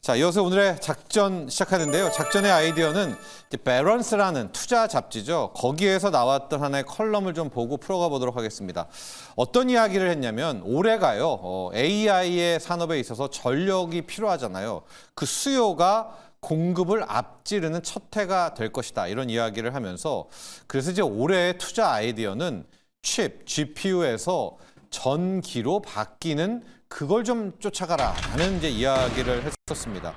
자, 이어서 오늘의 작전 시작하는데요. 작전의 아이디어는 배런스라는 투자 잡지죠. 거기에서 나왔던 하나의 컬럼을 좀 보고 풀어가 보도록 하겠습니다. 어떤 이야기를 했냐면 올해가요. AI의 산업에 있어서 전력이 필요하잖아요. 그 수요가 공급을 앞지르는 첫 해가 될 것이다. 이런 이야기를 하면서 그래서 이제 올해의 투자 아이디어는 칩, GPU에서 전기로 바뀌는 그걸 좀 쫓아가라 라는 이제 이야기를 했었습니다.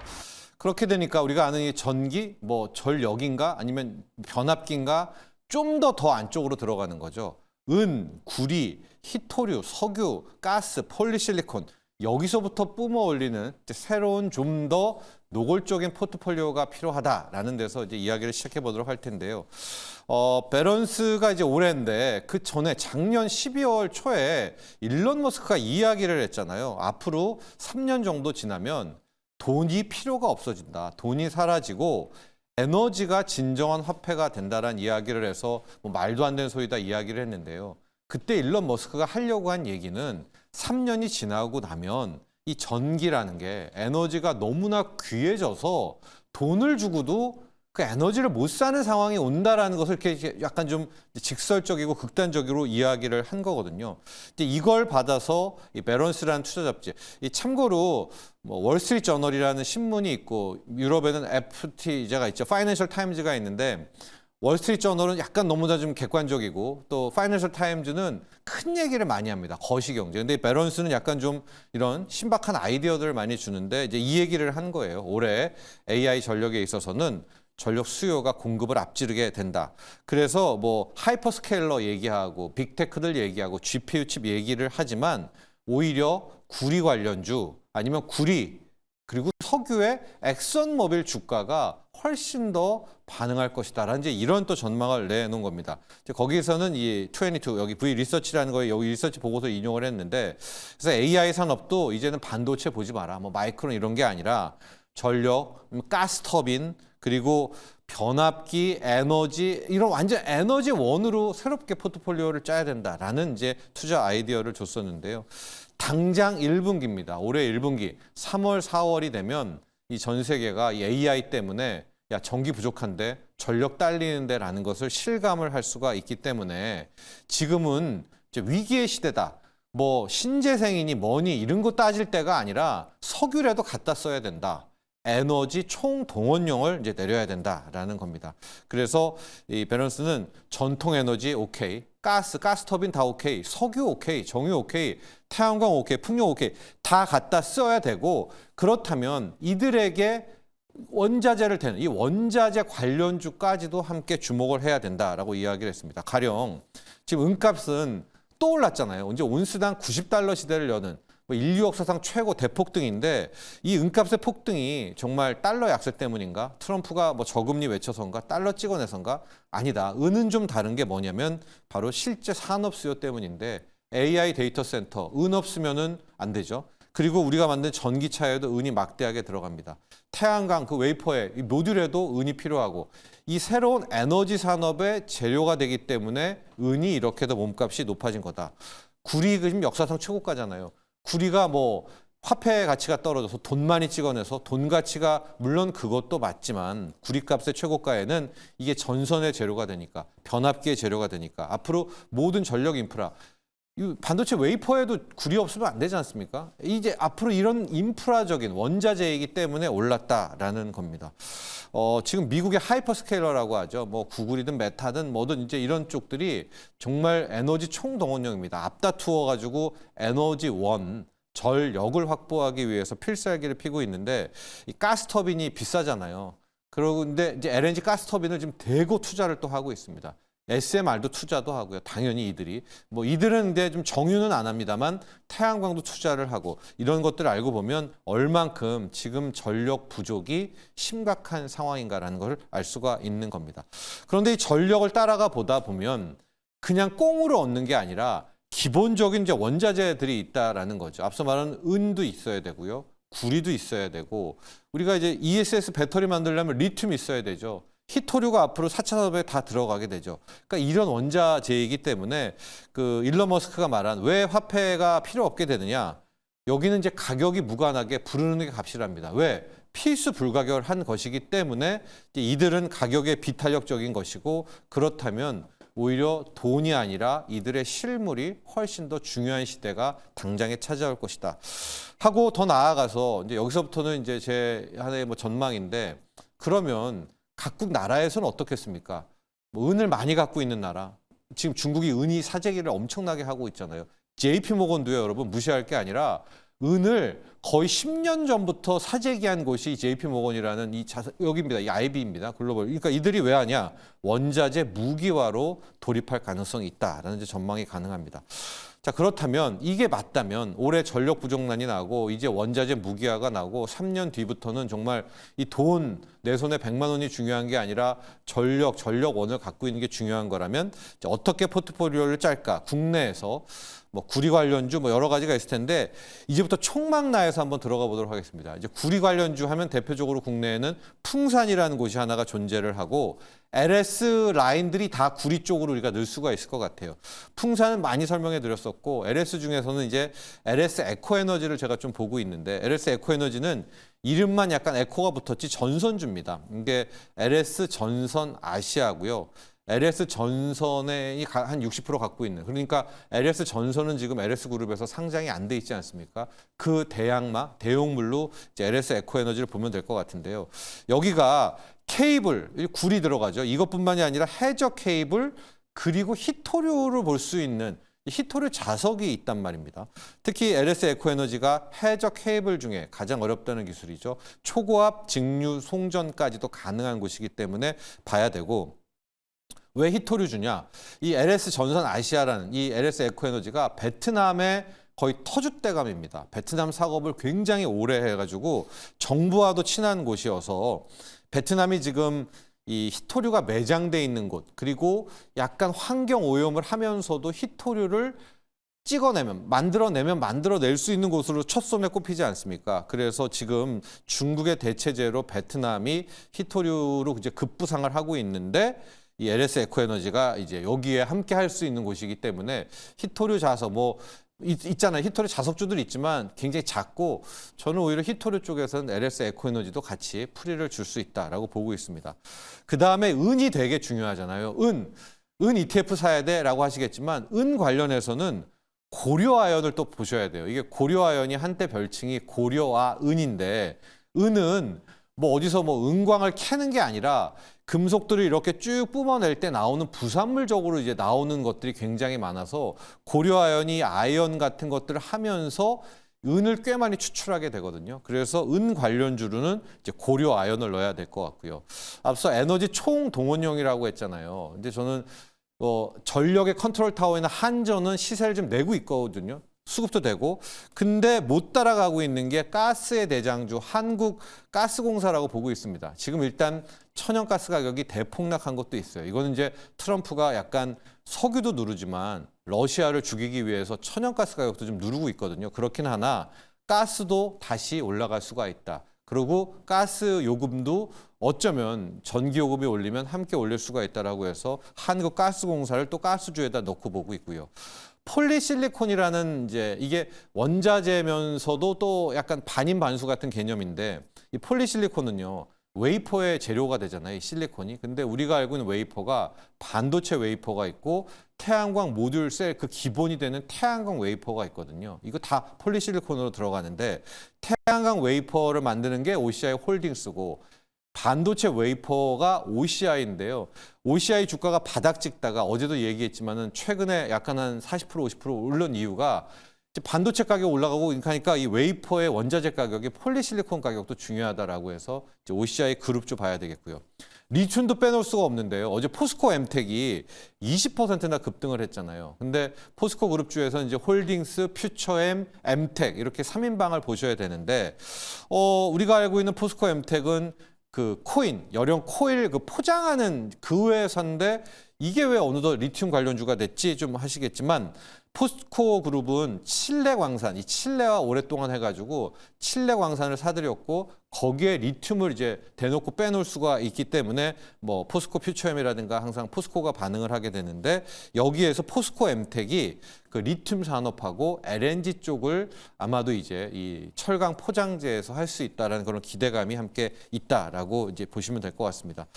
그렇게 되니까 우리가 아는 이 전기, 뭐 전력인가 아니면 변압기인가 좀 더 안쪽으로 들어가는 거죠. 은, 구리, 히토류, 석유, 가스, 폴리실리콘 여기서부터 뿜어 올리는 새로운 좀 더 노골적인 포트폴리오가 필요하다라는 데서 이제 이야기를 시작해 보도록 할 텐데요. 배런스가 이제 올해인데 그 전에 작년 12월 초에 일론 머스크가 이야기를 했잖아요. 앞으로 3년 정도 지나면 돈이 필요가 없어진다. 돈이 사라지고 에너지가 진정한 화폐가 된다라는 이야기를 해서 뭐 말도 안 되는 소리다 이야기를 했는데요. 그때 일론 머스크가 하려고 한 얘기는 3년이 지나고 나면 이 전기라는 게 에너지가 너무나 귀해져서 돈을 주고도 그 에너지를 못 사는 상황이 온다라는 것을 이렇게 약간 좀 직설적이고 극단적으로 이야기를 한 거거든요. 이걸 받아서 이 배런스라는 투자 잡지, 이 참고로 뭐 월스트리트 저널이라는 신문이 있고 유럽에는 FT가 있죠, 파이낸셜 타임즈가 있는데. 월스트리트 저널은 약간 너무나 좀 객관적이고 또 파이낸셜 타임즈는 큰 얘기를 많이 합니다. 거시경제. 근데 배런스는 약간 좀 이런 신박한 아이디어들을 많이 주는데 이제 이 얘기를 한 거예요. 올해 AI 전력에 있어서는 전력 수요가 공급을 앞지르게 된다. 그래서 뭐 하이퍼스케일러 얘기하고 빅테크들 얘기하고 GPU 칩 얘기를 하지만 오히려 구리 관련주 아니면 구리 그리고 석유의 엑선모빌 주가가 훨씬 더 반응할 것이다라는 이제 이런 또 전망을 내놓은 겁니다. 거기에서는 이 22 여기 V 리서치라는 거에 여기 리서치 보고서 인용을 했는데 그래서 AI 산업도 이제는 반도체 보지 마라. 뭐 마이크론 이런 게 아니라 전력, 가스 터빈 그리고 변압기, 에너지 이런 완전 에너지 원으로 새롭게 포트폴리오를 짜야 된다라는 이제 투자 아이디어를 줬었는데요. 당장 1분기입니다. 올해 1분기 3월, 4월이 되면 이 전 세계가 이 AI 때문에 야 전기 부족한데 전력 딸리는데라는 것을 실감을 할 수가 있기 때문에 지금은 이제 위기의 시대다. 뭐 신재생이니 뭐니 이런 거 따질 때가 아니라 석유라도 갖다 써야 된다. 에너지 총동원령을 이제 내려야 된다라는 겁니다. 그래서 이 배런스는 전통 에너지 오케이, 가스 터빈 다 오케이, 석유 오케이, 정유 오케이, 태양광 오케이, 풍력 오케이 다 갖다 써야 되고 그렇다면 이들에게 원자재를 대는 이 원자재 관련주까지도 함께 주목을 해야 된다라고 이야기를 했습니다. 가령 지금 은값은 또 올랐잖아요. 이제 온스당 90달러 시대를 여는 뭐 인류 역사상 최고 대폭등인데 이 은값의 폭등이 정말 달러 약세 때문인가? 트럼프가 뭐 저금리 외쳐서인가? 달러 찍어내서인가? 아니다. 은은 좀 다른 게 뭐냐면 바로 실제 산업 수요 때문인데 AI 데이터 센터, 은 없으면은 안 되죠. 그리고 우리가 만든 전기차에도 은이 막대하게 들어갑니다. 태양광 그 웨이퍼에 이 모듈에도 은이 필요하고 이 새로운 에너지 산업의 재료가 되기 때문에 은이 이렇게도 몸값이 높아진 거다. 구리 지금 역사상 최고가잖아요. 구리가 뭐 화폐 가치가 떨어져서 돈 많이 찍어내서 돈 가치가 물론 그것도 맞지만 구리값의 최고가에는 이게 전선의 재료가 되니까 변압기의 재료가 되니까 앞으로 모든 전력 인프라 이 반도체 웨이퍼에도 구리 없으면 안 되지 않습니까? 이제 앞으로 이런 인프라적인 원자재이기 때문에 올랐다라는 겁니다. 지금 미국의 하이퍼스케일러라고 하죠. 뭐 구글이든 메타든 뭐든 이제 이런 쪽들이 정말 에너지 총동원령입니다. 앞다투어 가지고 에너지 원 전력을 확보하기 위해서 필살기를 피고 있는데 이 가스터빈이 비싸잖아요. 그런데 이제 LNG 가스터빈을 지금 대거 투자를 또 하고 있습니다. SMR도 투자도 하고요. 당연히 이들은 근데 좀 정유는 안 합니다만 태양광도 투자를 하고 이런 것들을 알고 보면 얼만큼 지금 전력 부족이 심각한 상황인가라는 걸 알 수가 있는 겁니다. 그런데 이 전력을 따라가 보다 보면 그냥 꽁으로 얻는 게 아니라 기본적인 이제 원자재들이 있다라는 거죠. 앞서 말한 은도 있어야 되고요. 구리도 있어야 되고 우리가 이제 ESS 배터리 만들려면 리튬이 있어야 되죠. 히토류가 앞으로 4차 산업에 다 들어가게 되죠. 그러니까 이런 원자재이기 때문에 그 일론 머스크가 말한 왜 화폐가 필요 없게 되느냐. 여기는 이제 가격이 무관하게 부르는 게 값이랍니다. 왜? 필수 불가결 한 것이기 때문에 이들은 가격에 비탄력적인 것이고, 그렇다면 오히려 돈이 아니라 이들의 실물이 훨씬 더 중요한 시대가 당장에 찾아올 것이다 하고, 더 나아가서 이제 여기서부터는 이제 제 하나의 뭐 전망인데, 그러면 각국 나라에서는 어떻겠습니까? 뭐 은을 많이 갖고 있는 나라, 지금 중국이 은이 사재기를 엄청나게 하고 있잖아요. JP모건도요, 여러분, 무시할 게 아니라 은을 거의 10년 전부터 사재기한 곳이 JP모건이라는 여기입니다. 이 IB입니다. 글로벌. 그러니까 이들이 왜 하냐? 원자재 무기화로 돌입할 가능성이 있다라는 이제 전망이 가능합니다. 자, 그렇다면 이게 맞다면 올해 전력 부족난이 나고 이제 원자재 무기화가 나고 3년 뒤부터는 정말 이 돈 내 손에 100만 원이 중요한 게 아니라 전력원을 갖고 있는 게 중요한 거라면 어떻게 포트폴리오를 짤까? 국내에서 뭐 구리 관련주 뭐 여러 가지가 있을 텐데, 이제부터 총망라에서 한번 들어가 보도록 하겠습니다. 이제 구리 관련주 하면 대표적으로 국내에는 풍산이라는 곳이 하나가 존재를 하고, LS 라인들이 다 구리 쪽으로 우리가 넣을 수가 있을 것 같아요. 풍산은 많이 설명해 드렸었고, LS 중에서는 이제 LS 에코에너지를 제가 좀 보고 있는데, LS 에코에너지는 이름만 약간 에코가 붙었지 전선주입니다. 이게 LS 전선 아시아고요. LS 전선이 한 60% 갖고 있는, 그러니까 LS 전선은 지금 LS 그룹에서 상장이 안 돼 있지 않습니까? 그 대용물로 이제 LS 에코에너지를 보면 될 것 같은데요. 여기가 케이블, 굴이 들어가죠. 이것뿐만이 아니라 해저 케이블, 그리고 히토류를 볼 수 있는 히토류 자석이 있단 말입니다. 특히 LS 에코에너지가 해저 케이블 중에 가장 어렵다는 기술이죠. 초고압 직류 송전까지도 가능한 곳이기 때문에 봐야 되고, 왜 히토류주냐? 이 LS 전선 아시아라는 이 LS 에코에너지가 베트남의 거의 터줏대감입니다. 베트남 사업을 굉장히 오래 해가지고 정부와도 친한 곳이어서, 베트남이 지금 이 히토류가 매장돼 있는 곳, 그리고 약간 환경 오염을 하면서도 히토류를 만들어낼 수 있는 곳으로 첫 손에 꼽히지 않습니까? 그래서 지금 중국의 대체제로 베트남이 히토류로 이제 급부상을 하고 있는데, 이 LS 에코에너지가 이제 여기에 함께 할 수 있는 곳이기 때문에 히토류 자석 있잖아요. 히토류 자석주들이 있지만 굉장히 작고, 저는 오히려 히토류 쪽에서는 LS 에코에너지도 같이 풀이를 줄 수 있다라고 보고 있습니다. 그 다음에 은이 되게 중요하잖아요. 은 ETF 사야 돼라고 하시겠지만, 은 관련해서는 고려아연을 또 보셔야 돼요. 이게 고려아연이 한때 별칭이 고려아은인데, 은은 뭐 어디서 뭐 은광을 캐는 게 아니라 금속들을 이렇게 쭉 뿜어낼 때 나오는 부산물적으로 이제 나오는 것들이 굉장히 많아서, 고려아연이 아연 같은 것들을 하면서 은을 꽤 많이 추출하게 되거든요. 그래서 은 관련주로는 이제 고려아연을 넣어야 될 것 같고요. 앞서 에너지 총동원용이라고 했잖아요. 근데 저는 전력의 컨트롤 타워에는 한전은 시세를 좀 내고 있거든요. 수급도 되고. 근데 못 따라가고 있는 게 가스의 대장주 한국가스공사라고 보고 있습니다. 지금 일단 천연가스 가격이 대폭락한 것도 있어요. 이거는 이제 트럼프가 약간 석유도 누르지만 러시아를 죽이기 위해서 천연가스 가격도 좀 누르고 있거든요. 그렇긴 하나 가스도 다시 올라갈 수가 있다. 그리고 가스 요금도 어쩌면 전기 요금이 올리면 함께 올릴 수가 있다라고 해서 한국가스공사를 또 가스주에다 넣고 보고 있고요. 폴리실리콘이라는 이게 원자재면서도 또 약간 반인반수 같은 개념인데, 이 폴리실리콘은요, 웨이퍼의 재료가 되잖아요, 이 실리콘이. 근데 우리가 알고 있는 웨이퍼가 반도체 웨이퍼가 있고 태양광 모듈 셀 그 기본이 되는 태양광 웨이퍼가 있거든요. 이거 다 폴리실리콘으로 들어가는데, 태양광 웨이퍼를 만드는 게 OCI 홀딩스고, 반도체 웨이퍼가 OCI인데요. OCI 주가가 바닥 찍다가 어제도 얘기했지만은 최근에 약간 한 40% 50% 오른 이유가 이제 반도체 가격 올라가고 하니까 이 웨이퍼의 원자재 가격이 폴리실리콘 가격도 중요하다라고 해서 이제 OCI 그룹주 봐야 되겠고요. 리튬도 빼놓을 수가 없는데요. 어제 포스코 엠텍이 20%나 급등을 했잖아요. 근데 포스코 그룹주에서는 이제 홀딩스, 퓨처엠, 엠텍 이렇게 3인방을 보셔야 되는데, 우리가 알고 있는 포스코 엠텍은 그 코인, 열형 코일 그 포장하는 그 회사인데, 이게 왜 어느덧 리튬 관련주가 됐지 좀 하시겠지만, 포스코 그룹은 칠레 광산, 이 칠레와 오랫동안 해가지고 칠레 광산을 사들였고 거기에 리튬을 이제 대놓고 빼놓을 수가 있기 때문에 뭐 포스코 퓨처엠이라든가 항상 포스코가 반응을 하게 되는데 여기에서 포스코 엠텍이 그 리튬 산업하고 LNG 쪽을 아마도 이제 이 철강 포장재에서 할 수 있다라는 그런 기대감이 함께 있다라고 이제 보시면 될 것 같습니다.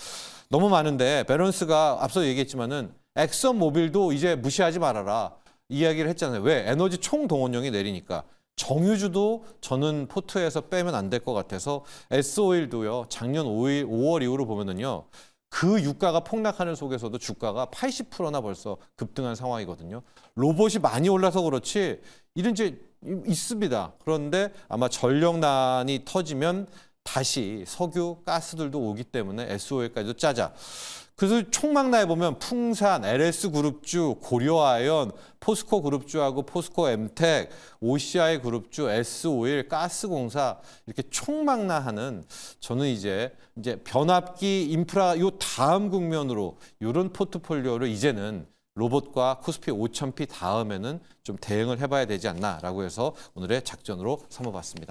너무 많은데 베런스가 앞서 얘기했지만은 엑선 모빌도 이제 무시하지 말아라. 이야기를 했잖아요. 왜? 에너지 총동원령이 내리니까. 정유주도 저는 포트에서 빼면 안 될 것 같아서 S오일도요. 작년 5월 이후로 보면은요. 그 유가가 폭락하는 속에서도 주가가 80%나 벌써 급등한 상황이거든요. 로봇이 많이 올라서 그렇지 이런 이제 있습니다. 그런데 아마 전력난이 터지면 다시 석유, 가스들도 오기 때문에 S오일까지도 짜자. 그래서 총망라해 보면 풍산, LS그룹주, 고려아연, 포스코 그룹주하고 포스코 엠텍, OCI 그룹주, S오일, 가스공사 이렇게 총망라하는 저는 이제 변압기 인프라 요 다음 국면으로 이런 포트폴리오를 이제는 로봇과 코스피 5000P 다음에는 좀 대응을 해봐야 되지 않나라고 해서 오늘의 작전으로 삼아봤습니다.